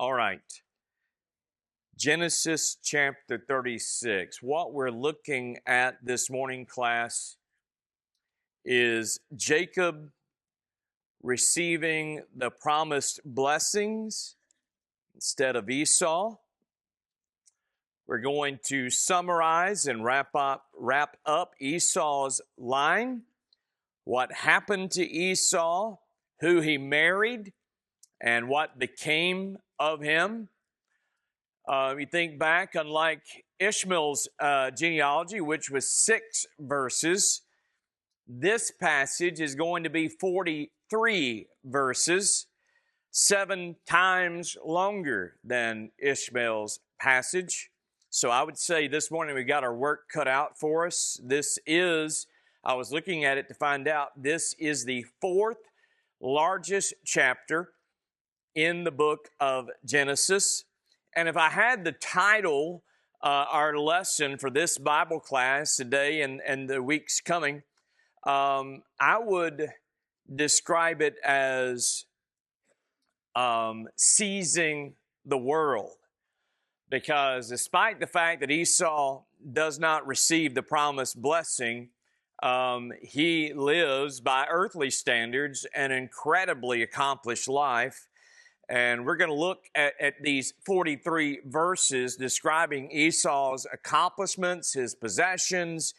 All right. Genesis chapter 36. What we're looking at this morning, class, is Jacob receiving the promised blessings instead of Esau. We're going to summarize and wrap up Esau's line, what happened to Esau, who he married, and what became of him. You think back, unlike Ishmael's genealogy, which was 6 verses, this passage is going to be 43 verses, 7 times longer than Ishmael's passage. So I would say this morning we got our work cut out for us. I was looking at it to find out, this is the 4th largest chapter in the book of Genesis. And if I had to title our lesson for this Bible class today and the weeks coming, I would describe it as seizing the world. Because despite the fact that Esau does not receive the promised blessing, he lives by earthly standards an incredibly accomplished life. And we're going to look at these 43 verses describing Esau's accomplishments, his possessions.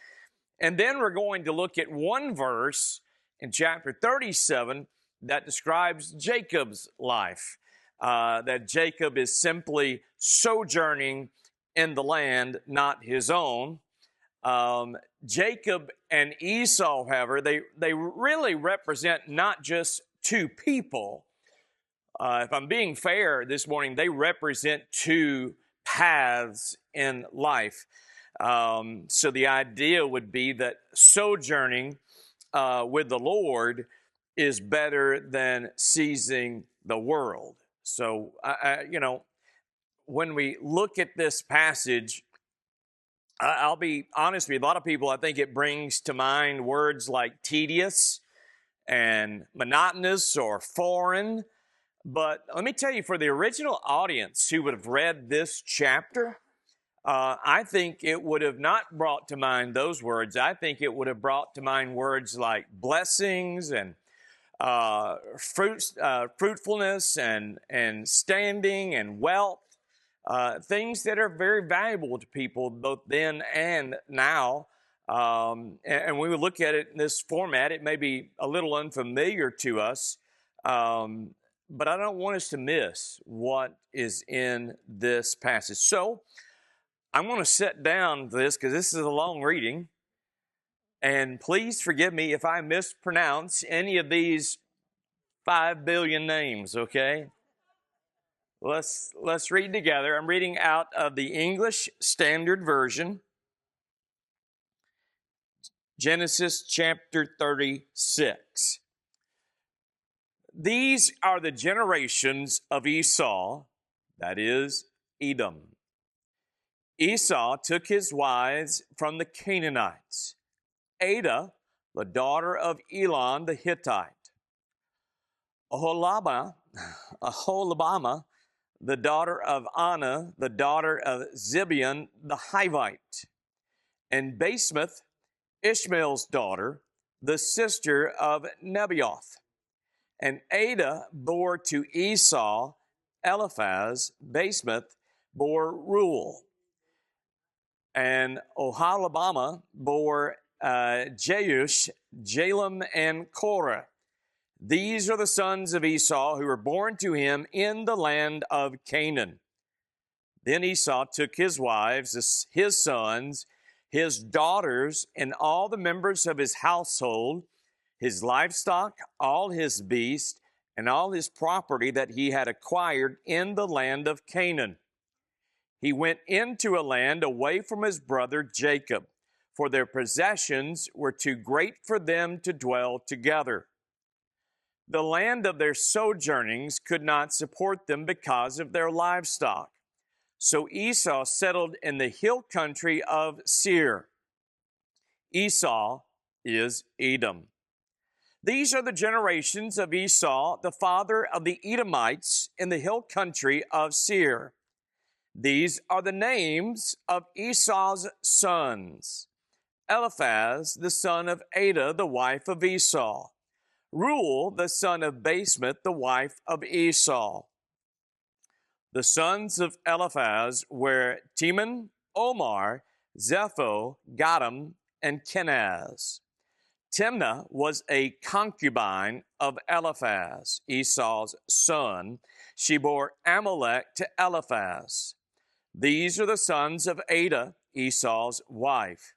And then we're going to look at one verse in chapter 37 that describes Jacob's life. That Jacob is simply sojourning in the land, not his own. Jacob and Esau, however, they really represent not just two people. If I'm being fair this morning, they represent two paths in life. So the idea would be that sojourning with the Lord is better than seizing the world. So, when we look at this passage, I'll be honest with you, a lot of people, I think it brings to mind words like tedious and monotonous or foreign. But let me tell you, for the original audience who would have read this chapter, I think it would have not brought to mind those words. I think it would have brought to mind words like blessings and fruitfulness and standing and wealth, things that are very valuable to people both then and now. And when we look at it in this format, it may be a little unfamiliar to us, but I don't want us to miss what is in this passage. So I'm going to sit down this because this is a long reading. And please forgive me if I mispronounce any of these 5 billion names, okay? Let's read together. I'm reading out of the English Standard Version, Genesis chapter 36. These are the generations of Esau, that is, Edom. Esau took his wives from the Canaanites, Adah, the daughter of Elon the Hittite, Aholibamah, the daughter of Anna, the daughter of Zibeon the Hivite, and Basemath, Ishmael's daughter, the sister of Nebaioth. And Adah bore to Esau Eliphaz. Basemath bore Reuel. And Oholibamah bore Jeush, Jalem, and Korah. These are the sons of Esau who were born to him in the land of Canaan. Then Esau took his wives, his sons, his daughters, and all the members of his household, his livestock, all his beasts, and all his property that he had acquired in the land of Canaan. He went into a land away from his brother Jacob, for their possessions were too great for them to dwell together. The land of their sojournings could not support them because of their livestock. So Esau settled in the hill country of Seir. Esau is Edom. These are the generations of Esau, the father of the Edomites in the hill country of Seir. These are the names of Esau's sons. Eliphaz, the son of Adah, the wife of Esau. Reuel, the son of Basemath, the wife of Esau. The sons of Eliphaz were Teman, Omar, Zepho, Gatam, and Kenaz. Timnah was a concubine of Eliphaz, Esau's son. She bore Amalek to Eliphaz. These are the sons of Adah, Esau's wife.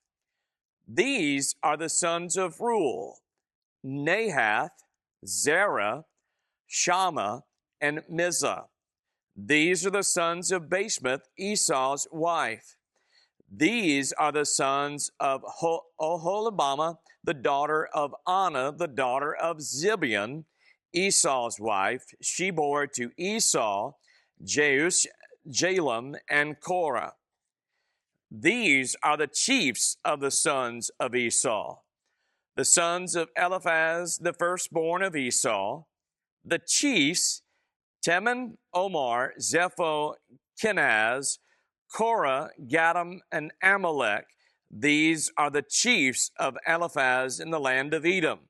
These are the sons of Reuel, Nahath, Zerah, Shammah, and Mizah. These are the sons of Basemath, Esau's wife. These are the sons of Oholibamah, the daughter of Anna, the daughter of Zibeon, Esau's wife. She bore to Esau Jeush, Jalem, and Korah. These are the chiefs of the sons of Esau. The sons of Eliphaz, the firstborn of Esau. The chiefs, Teman, Omar, Zepho, Kenaz, Korah, Gatam, and Amalek. These are the chiefs of Eliphaz in the land of Edom.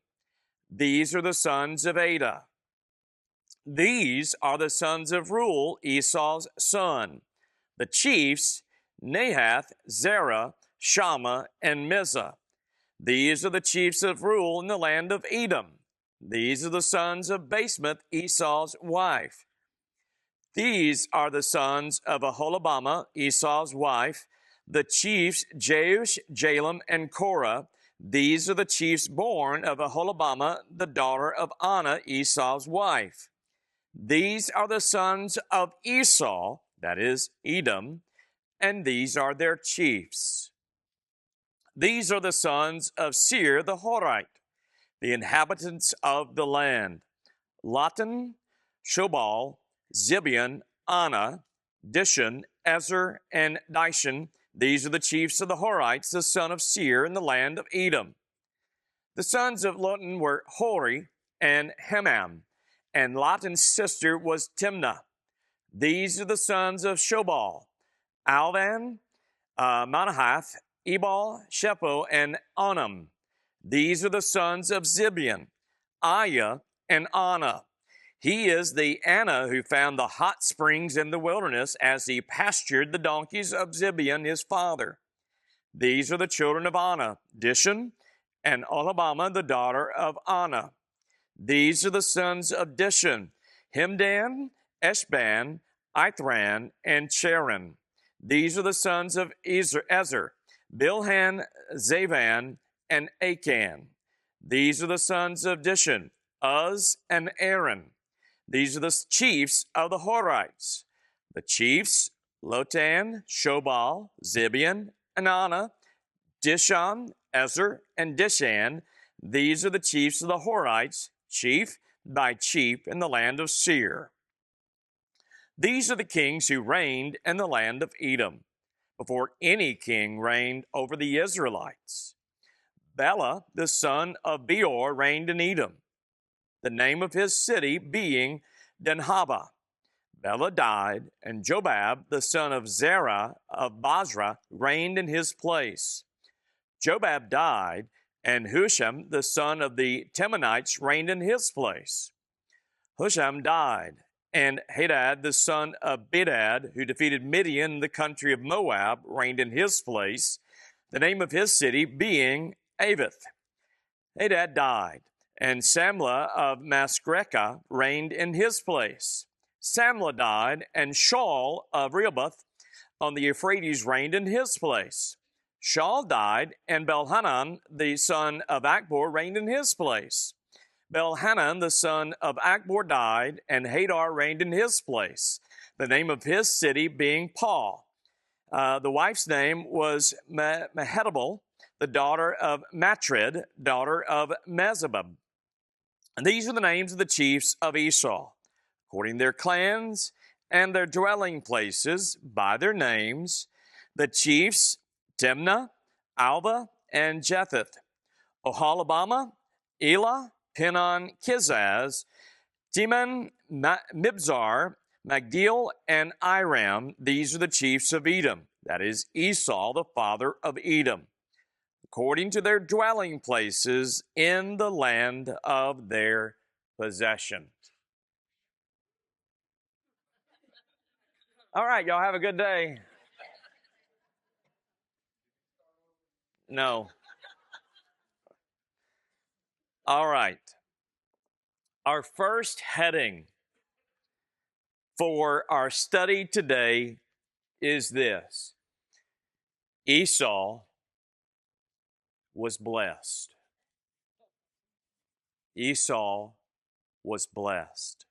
These are the sons of Adah. These are the sons of Reuel, Esau's son. The chiefs, Nahath, Zerah, Shammah, and Mizah. These are the chiefs of Reuel in the land of Edom. These are the sons of Basemath, Esau's wife. These are the sons of Oholibamah, Esau's wife, the chiefs Jeush, Jalem, and Korah. These are the chiefs born of Oholibamah, the daughter of Anna, Esau's wife. These are the sons of Esau, that is, Edom, and these are their chiefs. These are the sons of Seir the Horite, the inhabitants of the land: Lotan, Shobal, Zibeon, Anna, Dishon, Ezer, and Dishon. These are the chiefs of the Horites, the son of Seir in the land of Edom. The sons of Lotan were Hori and Hemam, and Lotan's sister was Timnah. These are the sons of Shobal: Alvan, Manahath, Ebal, Shepho, and Onam. These are the sons of Zibeon: Aiah and Anna. He is the Anna who found the hot springs in the wilderness as he pastured the donkeys of Zibeon his father. These are the children of Anna: Dishon and Oholibamah, the daughter of Anna. These are the sons of Dishon: Himdan, Eshban, Ithran, and Cheran. These are the sons of Ezer: Bilhan, Zavan, and Achan. These are the sons of Dishon: Uz and Aaron. These are the chiefs of the Horites. The chiefs, Lotan, Shobal, Zibeon, and Anna, Dishon, Ezer, and Dishan. These are the chiefs of the Horites, chief by chief in the land of Seir. These are the kings who reigned in the land of Edom, before any king reigned over the Israelites. Bela, the son of Beor, reigned in Edom, the name of his city being Dinhabah. Bela died, and Jobab, the son of Zerah of Basra, reigned in his place. Jobab died, and Husham, the son of the Temanites, reigned in his place. Husham died, and Hadad, the son of Bedad, who defeated Midian in the country of Moab, reigned in his place, the name of his city being Avith. Hadad died, and Samlah of Masrekah reigned in his place. Samlah died, and Shaul of Rehoboth on the Euphrates reigned in his place. Shaul died, and Belhanan, the son of Akbor, reigned in his place. Belhanan, the son of Akbor, died, and Hadar reigned in his place, the name of his city being Paul. The wife's name was Mehetabel, the daughter of Matred, daughter of Mezabab. And these are the names of the chiefs of Esau, according to their clans and their dwelling places by their names. The chiefs, Timnah, Alva, and Jetheth. Oholibamah, Elah, Pinon, Kizaz, Teman, Mibzar, Magdiel, and Iram. These are the chiefs of Edom. That is Esau, the father of Edom, according to their dwelling places in the land of their possession. All right, y'all have a good day. No. All right. Our first heading for our study today is this: Esau was blessed. Esau was blessed.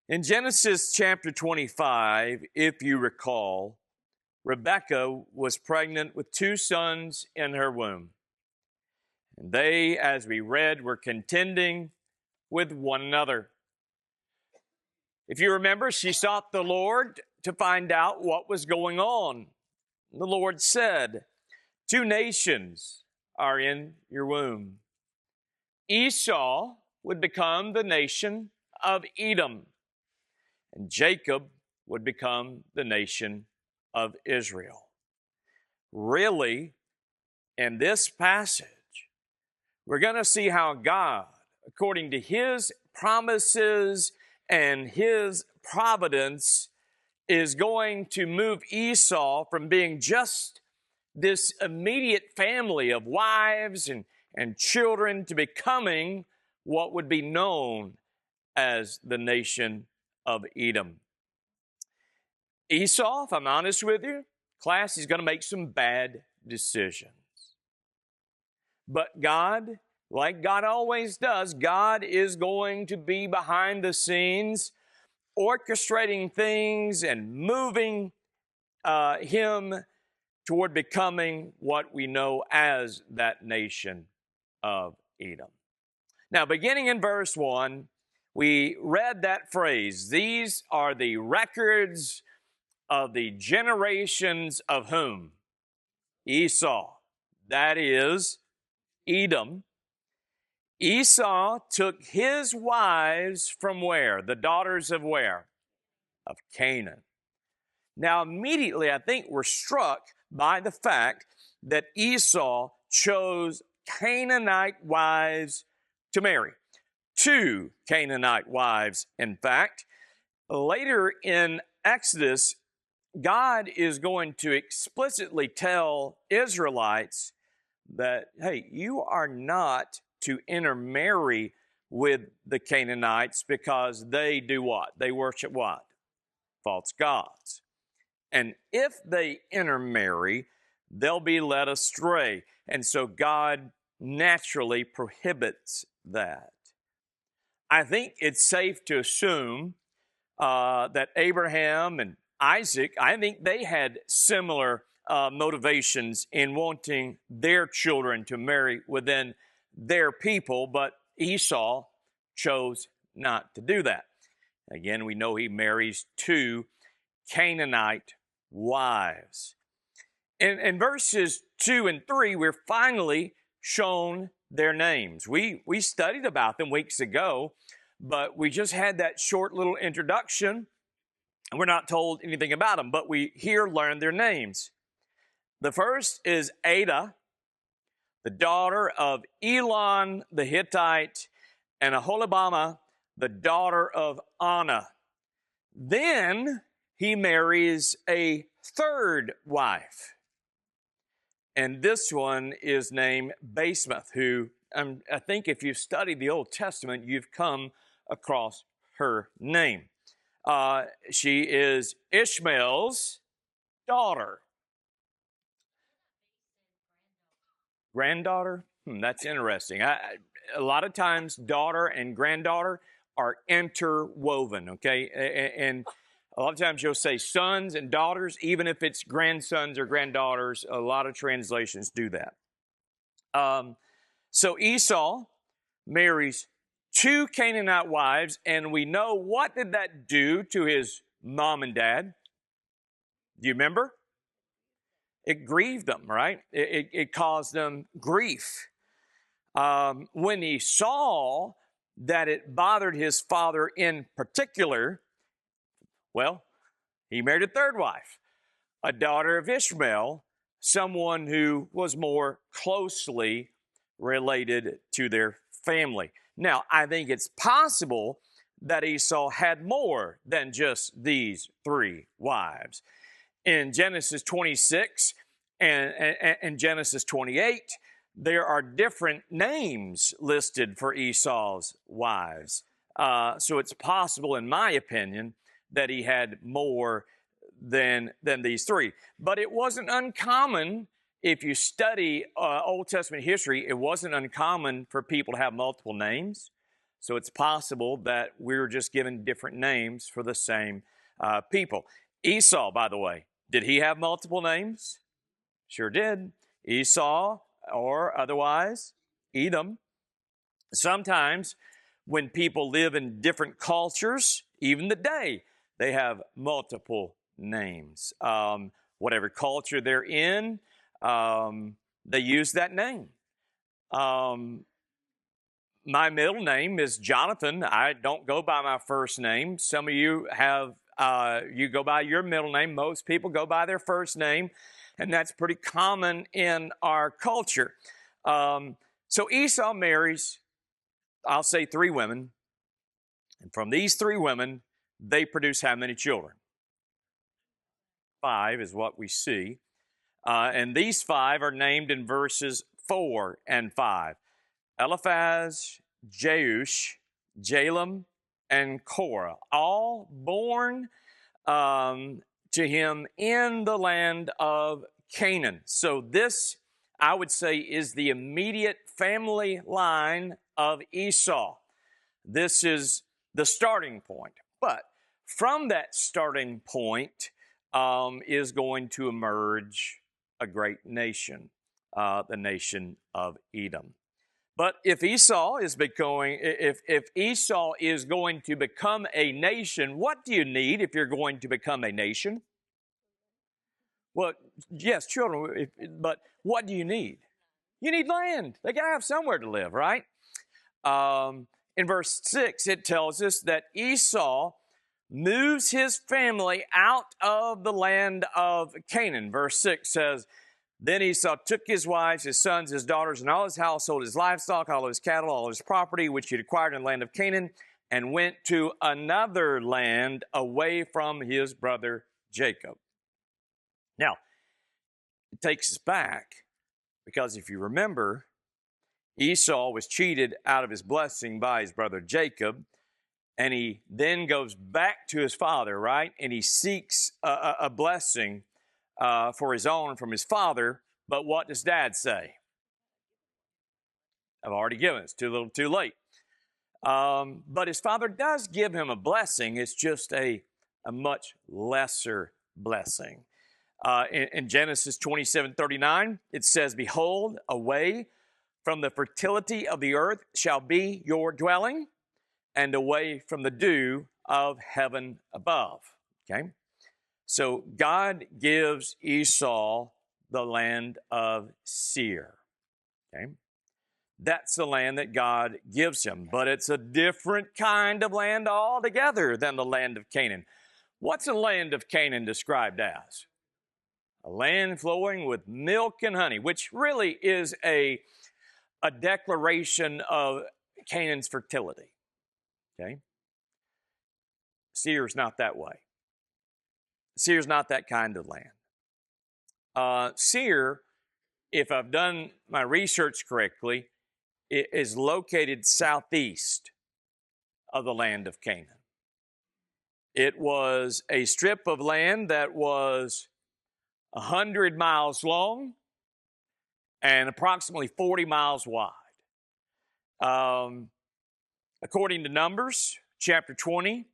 In Genesis chapter 25, if you recall, Rebekah was pregnant with 2 sons in her womb. And they, as we read, were contending with one another. If you remember, she sought the Lord to find out what was going on. The Lord said, 2 nations are in your womb. Esau would become the nation of Edom, and Jacob would become the nation of Israel. Really, in this passage, we're going to see how God, according to His promises and His providence, is going to move Esau from being just this immediate family of wives and children to becoming what would be known as the nation of Edom. Esau, if I'm honest with you, class, is going to make some bad decisions. But God, like God always does, God is going to be behind the scenes, orchestrating things and moving him toward becoming what we know as that nation of Edom. Now, beginning in verse 1, we read that phrase, these are the records of the generations of whom? Esau. That is Edom. Esau took his wives from where? The daughters of where? Of Canaan. Now, immediately, I think we're struck by the fact that Esau chose Canaanite wives to marry. 2 Canaanite wives, in fact. Later in Exodus, God is going to explicitly tell Israelites that, hey, you are not to intermarry with the Canaanites because they do what? They worship what? False gods. And if they intermarry, they'll be led astray. And so God naturally prohibits that. I think it's safe to assume that Abraham and Isaac, I think they had similar motivations in wanting their children to marry within their people, but Esau chose not to do that. Again, we know he marries 2 Canaanite wives. In verses 2 and 3, we're finally shown their names. We studied about them weeks ago, but we just had that short little introduction, and we're not told anything about them, but we here learn their names. The first is Ada, the daughter of Elon the Hittite, and Aholibamah, the daughter of Anna. Then he marries a 3rd wife, and this one is named Basemath, who I think if you've studied the Old Testament, you've come across her name. She is Ishmael's daughter. Granddaughter? That's interesting. A lot of times, daughter and granddaughter are interwoven, okay? And a lot of times you'll say sons and daughters, even if it's grandsons or granddaughters. A lot of translations do that. So Esau marries 2 Canaanite wives, and we know what did that do to his mom and dad? Do you remember? It grieved them, right? It caused them grief. When he saw that it bothered his father in particular, well, he married a third wife, a daughter of Ishmael, someone who was more closely related to their family. Now, I think it's possible that Esau had more than just these three wives. In Genesis 26 and Genesis 28, there are different names listed for Esau's wives. So it's possible, in my opinion, that he had more than these three. But it wasn't uncommon, if you study Old Testament history, it wasn't uncommon for people to have multiple names. So it's possible that we were just given different names for the same people. Esau, by the way, did he have multiple names? Sure did. Esau, or otherwise Edom. Sometimes when people live in different cultures, even today, they have multiple names. Whatever culture they're in, they use that name. My middle name is Jonathan. I don't go by my first name. Some of you have, you go by your middle name. Most people go by their first name, and that's pretty common in our culture. So Esau marries, I'll say, three women. And from these three women, they produce how many children? 5 is what we see. And these 5 are named in verses 4 and 5. Eliphaz, Jeush, Jalem, and Korah, all born to him in the land of Canaan. So this, I would say, is the immediate family line of Esau. This is the starting point. But from that starting point is going to emerge a great nation, the nation of Edom. But if Esau is if Esau is going to become a nation, what do you need if you're going to become a nation? Well, yes, children, but what do you need? You need land. They got to have somewhere to live, right? In verse 6, it tells us that Esau moves his family out of the land of Canaan. Verse 6 says, then Esau took his wives, his sons, his daughters, and all his household, his livestock, all of his cattle, all of his property, which he had acquired in the land of Canaan, and went to another land away from his brother Jacob. Now, it takes us back, because if you remember, Esau was cheated out of his blessing by his brother Jacob, and he then goes back to his father, right? And he seeks a blessing for his own from his father. But what does dad say? I've already given it. It's too little, too late. But his father does give him a blessing. It's just a much lesser blessing. In Genesis 27:39, it says, behold, away from the fertility of the earth shall be your dwelling, and away from the dew of heaven above. Okay? So God gives Esau the land of Seir. Okay? That's the land that God gives him, but it's a different kind of land altogether than the land of Canaan. What's the land of Canaan described as? A land flowing with milk and honey, which really is a declaration of Canaan's fertility. Okay? Seir's not that way. Seir's not that kind of land. Seir, if I've done my research correctly, it is located southeast of the land of Canaan. It was a strip of land that was 100 miles long and approximately 40 miles wide. According to Numbers, chapter 20,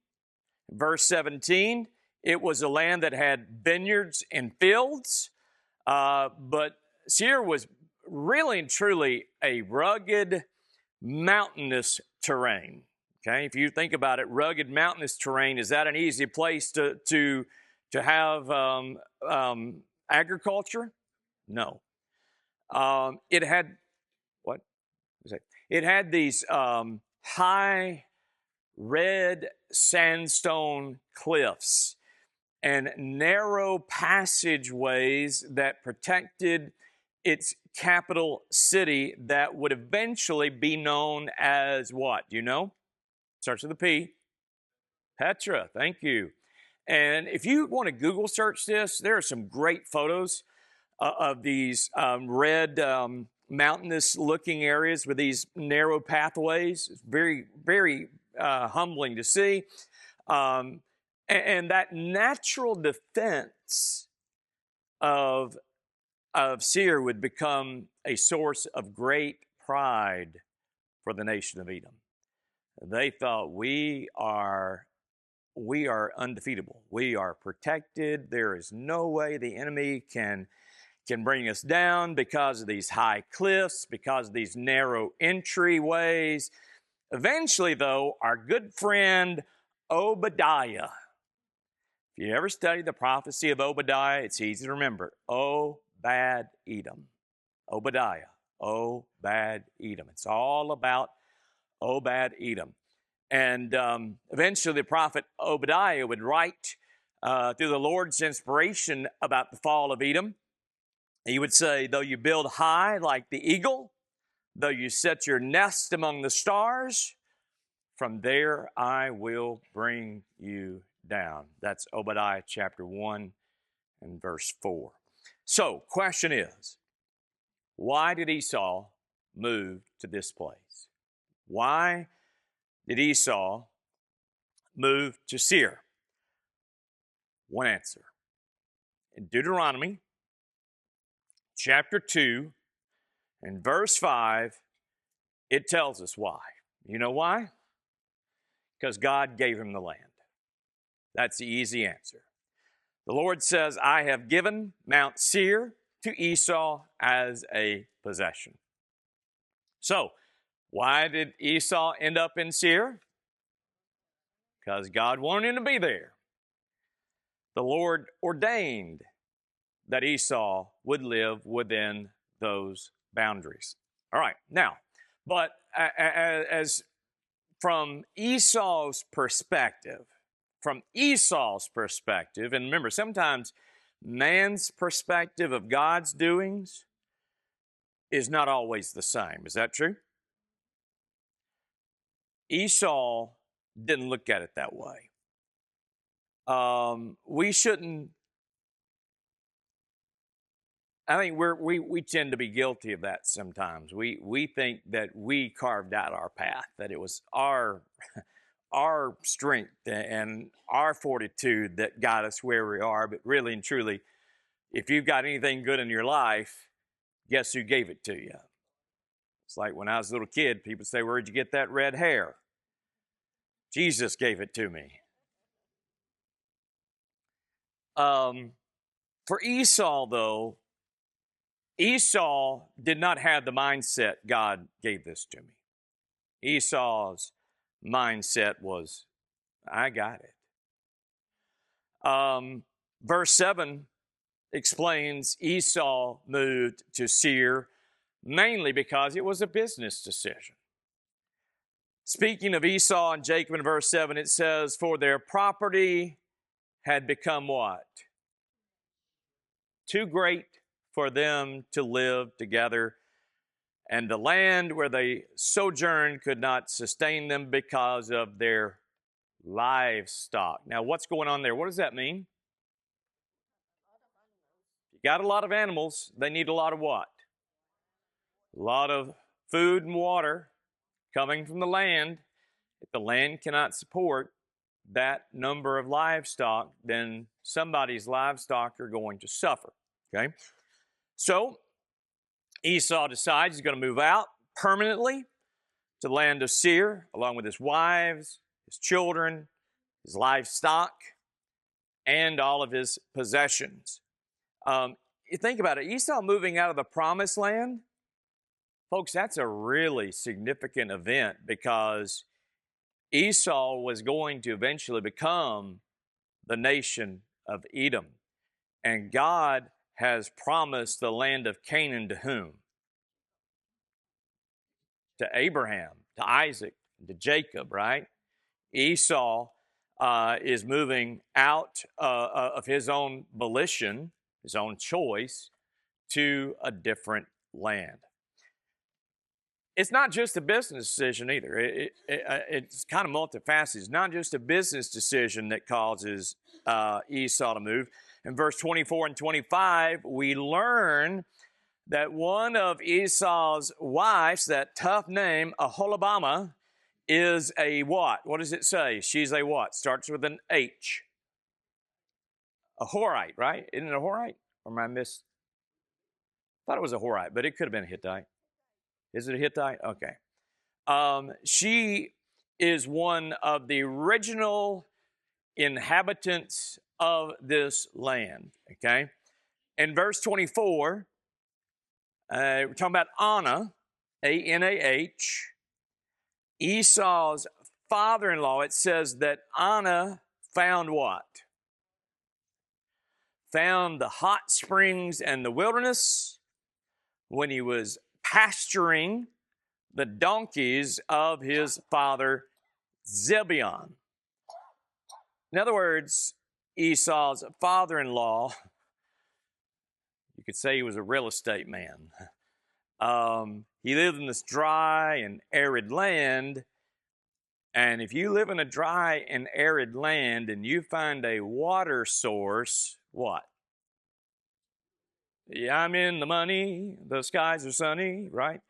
verse 17, it was a land that had vineyards and fields, but Seir was really and truly a rugged, mountainous terrain. Okay, if you think about it, rugged, mountainous terrain, is that an easy place to have agriculture? No. It had what? It had these high red sandstone cliffs and narrow passageways that protected its capital city that would eventually be known as what? Do you know? Starts with a P. Petra. Thank you. And if you want to Google search this, there are some great photos of these red mountainous looking areas with these narrow pathways. It's very, very humbling to see. And that natural defense of Seir would become a source of great pride for the nation of Edom. They thought, we are undefeatable. We are protected. There is no way the enemy can bring us down because of these high cliffs, because of these narrow entryways. Eventually, though, our good friend Obadiah, if you ever studied the prophecy of Obadiah, it's easy to remember. Obed-Edom. Obadiah. Obed-Edom. It's all about Obed-Edom. And eventually the prophet Obadiah would write through the Lord's inspiration about the fall of Edom. He would say, though you build high like the eagle, though you set your nest among the stars, from there I will bring you down. That's Obadiah chapter 1 and verse 4. So, question is, why did Esau move to this place? Why did Esau move to Seir? One answer. In Deuteronomy chapter 2 and verse 5, it tells us why. You know why? Because God gave him the land. That's the easy answer. The Lord says, I have given Mount Seir to Esau as a possession. So, why did Esau end up in Seir? Because God wanted him to be there. The Lord ordained that Esau would live within those boundaries. All right, now, but as from Esau's perspective, and remember, sometimes man's perspective of God's doings is not always the same. Is that true? Esau didn't look at it that way. We shouldn't. I think we tend to be guilty of that sometimes. We think that we carved out our path, that it was our strength and our fortitude that got us where we are. But really and truly, if you've got anything good in your life, guess who gave it to you? It's like when I was a little kid, people say, where'd you get that red hair? Jesus gave it to me. For Esau, though, Esau did not have the mindset, God gave this to me. Esau's mindset was, I got it. Verse 7 explains Esau moved to Seir mainly because it was a business decision. Speaking of Esau and Jacob in verse 7, it says, for their property had become what? Too great for them to live together, and the land where they sojourned could not sustain them because of their livestock. Now, what's going on there? What does that mean? You got a lot of animals, they need a lot of what? A lot of food and water coming from the land. If the land cannot support that number of livestock, then somebody's livestock are going to suffer. Okay? So, Esau decides he's going to move out permanently to the land of Seir, along with his wives, his children, his livestock, and all of his possessions. You think about it, Esau moving out of the promised land, folks, that's a really significant event because Esau was going to eventually become the nation of Edom. And God has promised the land of Canaan to whom? to Abraham, to Isaac, to Jacob, right? Esau is moving out of his own volition, his own choice, to a different land. It's not just a business decision either. It's kind of multifaceted. It's not just a business decision that causes Esau to move. In verse 24 and 25, we learn that one of Esau's wives, that tough name, Aholibamah, is a what? What does it say? She's a what? Starts with an H. A Horite, right? Isn't it a Horite? Or am I miss? I thought it was a Horite, but it could have been a Hittite. Is it a Hittite? Okay. She is one of the original inhabitants of this land, okay? In verse 24, we're talking about Anah, A-N-A-H, Esau's father-in-law. It says that Anah found what? Found the hot springs and the wilderness when he was pasturing the donkeys of his father Zibeon. In other words, Esau's father-in-law, you could say he was a real estate man. He lived in this dry and arid land. And if you live in a dry and arid land and you find a water source, what? Yeah, I'm in the money. The skies are sunny, right?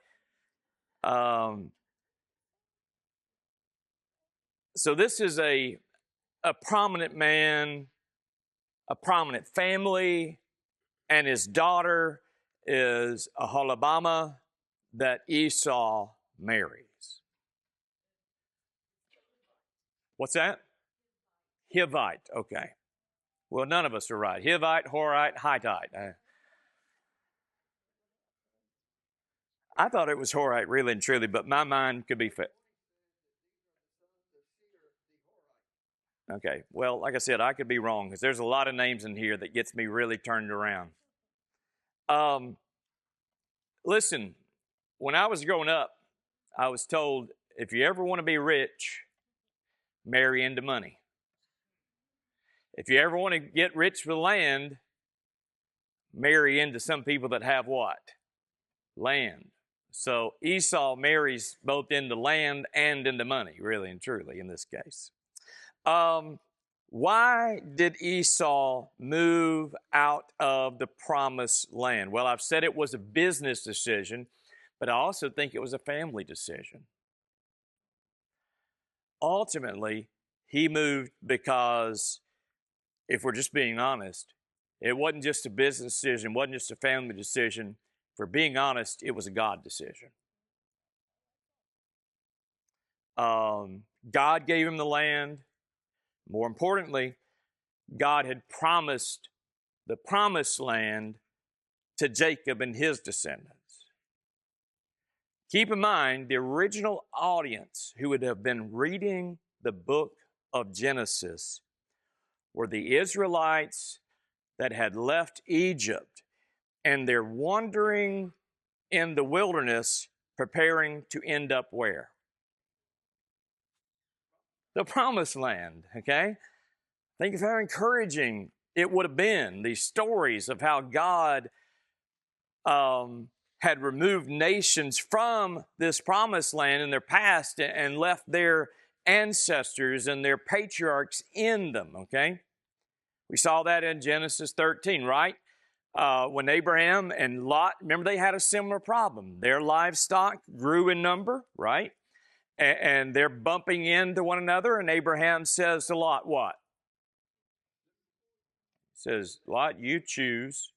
So this is a prominent man, a prominent family, and his daughter is Aholibamah that Esau marries. What's that? Hivite, okay. Well, none of us are right. Hivite, Horite, Hittite. I thought it was Horite, really and truly, but my mind could be fit. Okay, well, like I said, I could be wrong because there's a lot of names in here that gets me really turned around. Listen, when I was growing up, I was told, if you ever want to be rich, marry into money. If you ever want to get rich with land, marry into some people that have what? Land. So Esau marries both into land and into money, really and truly in this case. Why did Esau move out of the promised land? Well, I've said it was a business decision, but I also think it was a family decision. Ultimately, he moved because, if we're just being honest, it wasn't just a business decision, wasn't just a family decision. For being honest, it was a God decision. God gave him the land. More importantly, God had promised the promised land to Jacob and his descendants. Keep in mind, the original audience who would have been reading the book of Genesis were the Israelites that had left Egypt, and they're wandering in the wilderness, preparing to end up where? The promised land, okay? Think of how encouraging it would have been, these stories of how God had removed nations from this promised land in their past and left their ancestors and their patriarchs in them, okay? We saw that in Genesis 13, right? When Abraham and Lot, remember they had a similar problem. Their livestock grew in number, right? And they're bumping into one another, and Abraham says to Lot, what? He says, Lot, you choose.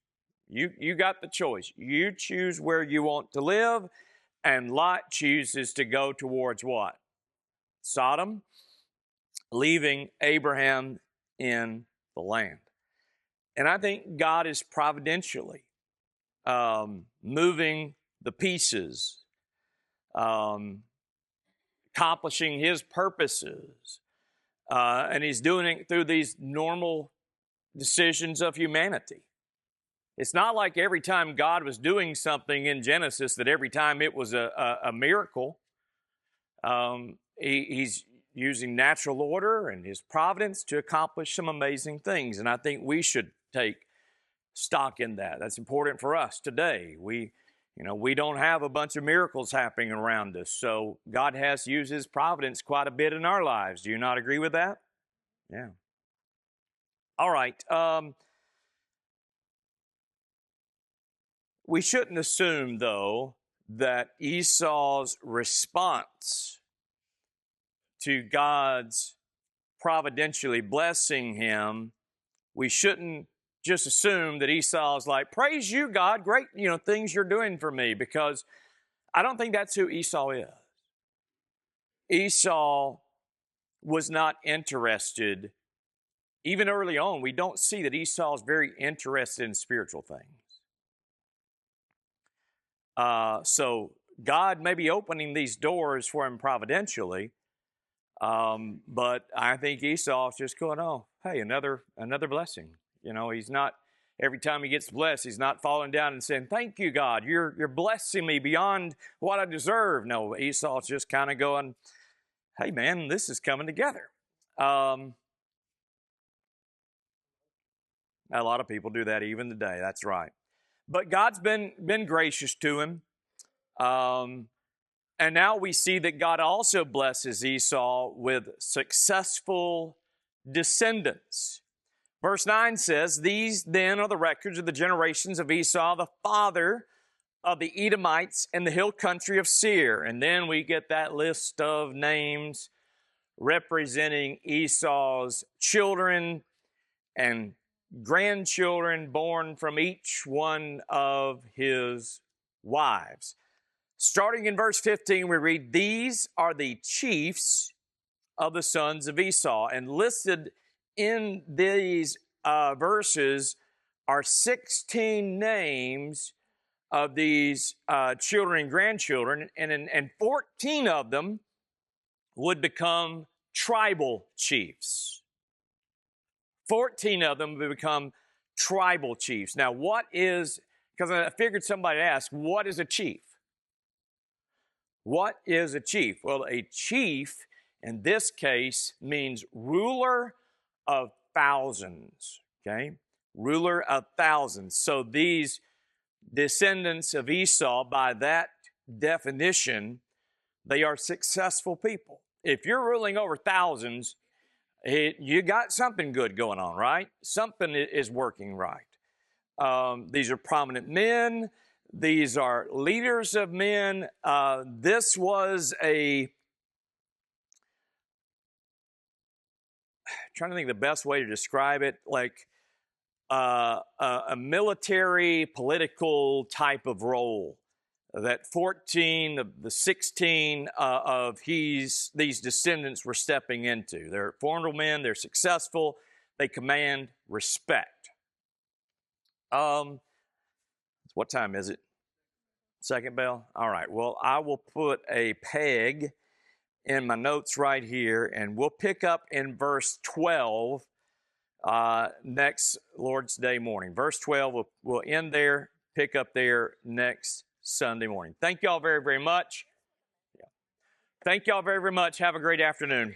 You got the choice. You choose where you want to live, and Lot chooses to go towards what? Sodom, leaving Abraham in the land. And I think God is providentially moving the pieces, accomplishing his purposes. And he's doing it through these normal decisions of humanity. It's not like every time God was doing something in Genesis that every time it was a miracle, He's using natural order and his providence to accomplish some amazing things. And I think we should take stock in that. That's important for us today. We don't have a bunch of miracles happening around us. So God has used his providence quite a bit in our lives. Do you not agree with that? Yeah. All right. We shouldn't assume, though, that Esau's response to God's providentially blessing him, we shouldn't just assume that Esau's like, praise you, God, great, things you're doing for me, because I don't think that's who Esau is. Esau was not interested. Even early on, we don't see that Esau is very interested in spiritual things. So God may be opening these doors for him providentially, but I think Esau's just going, oh, hey, another blessing. He's not, every time he gets blessed, he's not falling down and saying, thank you, God, you're blessing me beyond what I deserve. No, Esau's just kind of going, hey, man, this is coming together. A lot of people do that even today. That's right. But God's been gracious to him. And now we see that God also blesses Esau with successful descendants. Verse 9 says, these then are the records of the generations of Esau, the father of the Edomites in the hill country of Seir. And then we get that list of names representing Esau's children and grandchildren born from each one of his wives. Starting in verse 15, we read, these are the chiefs of the sons of Esau. And listed in these verses are 16 names of these children and grandchildren, and 14 of them would become tribal chiefs. 14 of them would become tribal chiefs. Now, because I figured somebody asked, what is a chief? What is a chief? Well, a chief in this case means ruler of thousands, okay? Ruler of thousands. So these descendants of Esau, by that definition, they are successful people. If you're ruling over thousands, you got something good going on, right? Something is working right. These are prominent men. These are leaders of men. This was trying to think the best way to describe it, like a military, political type of role that 14 of the 16 of these descendants were stepping into. They're formidable men. They're successful. They command respect. What time is it? Second bell? All right. Well, I will put a peg in my notes right here, and we'll pick up in verse 12 next Lord's Day morning. Verse 12, we'll end there, pick up there next Sunday morning. Thank you all very, very much. Thank you all very, very much. Have a great afternoon.